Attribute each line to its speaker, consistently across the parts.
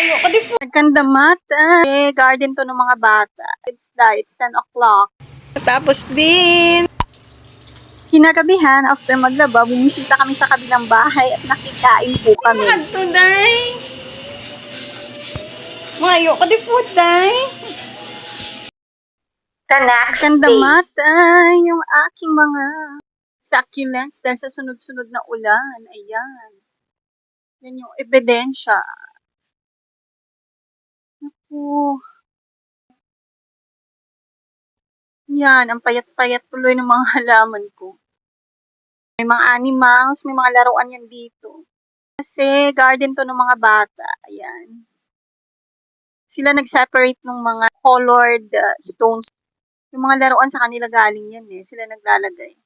Speaker 1: Ayoko di po.
Speaker 2: Nagkandamata. Garden to ng mga bata. It's 10 o'clock.
Speaker 1: Tapos din.
Speaker 2: Kinagabihan, after maglaba, bumisita kami sa kabilang bahay at nakikain po kami.
Speaker 1: Mahadto, day. Ayoko di po, day.
Speaker 3: The next day.
Speaker 2: Nagkandamata yung aking mga succulents dahil sa sunod-sunod na ulan. Ayan. Yan yung ebidensya. Naku. Yan, ang payat-payat tuloy ng mga halaman ko. May mga animals, may mga laruan yan dito. Kasi garden to ng mga bata. Ayan. Sila nag-separate ng mga colored stones. Yung mga laruan sa kanila galing yan eh. Sila naglalagay.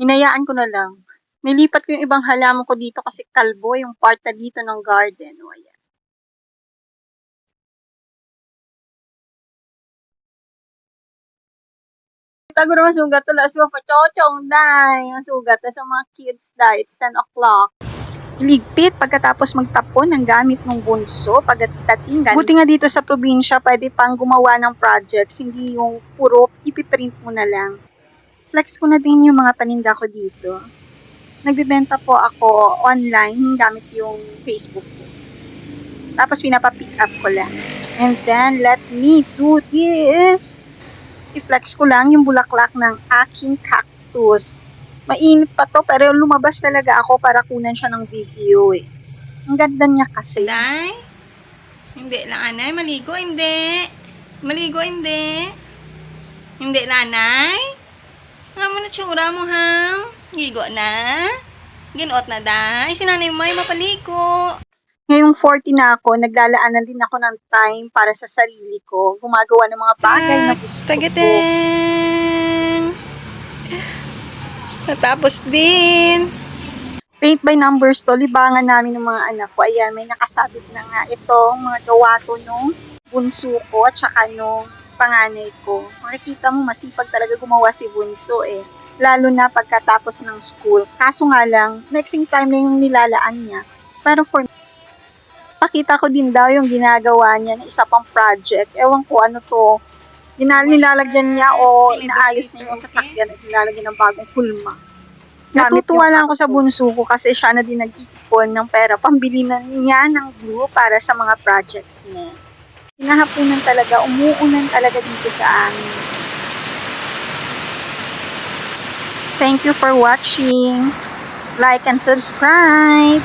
Speaker 2: Hinayaan ko na lang. Nilipat ko yung ibang halaman ko dito kasi kalbo yung part na dito ng garden. O, ayan. Taguro masugat to last pa chochong dai. Masugat sa mga kids dai. It's 10 o'clock. Iligpit pagkatapos magtapon ng gamit ng bunso pagdating. Buti nga dito sa probinsya, pwede pang gumawa ng projects. Hindi yung puro ipiprint mo na lang. Flex ko na din yung mga paninda ko dito. Nagbibenta po ako online gamit yung Facebook ko. Tapos pinapapick up ko lang. And then, let me do this. I-flex ko lang yung bulaklak ng aking cactus. Mainit pa to, pero lumabas talaga ako para kunan siya ng video eh. Ang ganda niya kasi.
Speaker 1: Day? Hindi lang, anay. Maligo, hindi. Maligo, hindi. Hindi, lanay. Nga mo na tsura mo, ham. Ligo na. Ginuot na, day. Sinanay mo ay mapaligo.
Speaker 2: Ngayong 40 na ako, naglalaanan din ako ng time para sa sarili ko. Gumagawa ng mga bagay na gusto ko.
Speaker 1: Tagatin. Natapos din.
Speaker 2: Paint by numbers to, libangan namin ng mga anak ko. Ayan, may nakasabit na nga itong mga gawato nung bunso ko at saka nung panganay ko. Makikita mo, masipag talaga gumawa si bunso eh. Lalo na pagkatapos ng school. Kaso nga lang, nexting time na yung nilalaan niya. Pero for pakita ko din daw yung ginagawa niya na isa pang project. Ewan ko ano to. Nilalagyan niya o inaayos niya yung sasakyan at nilalagyan ng bagong kulma. Natutuwa lang ako sa bunso ko kasi siya na din nag-iipon ng pera pambili na niya ng glue para sa mga projects niya. Hinahapunan talaga, umuunan talaga dito sa amin. Thank you for watching. Like and subscribe.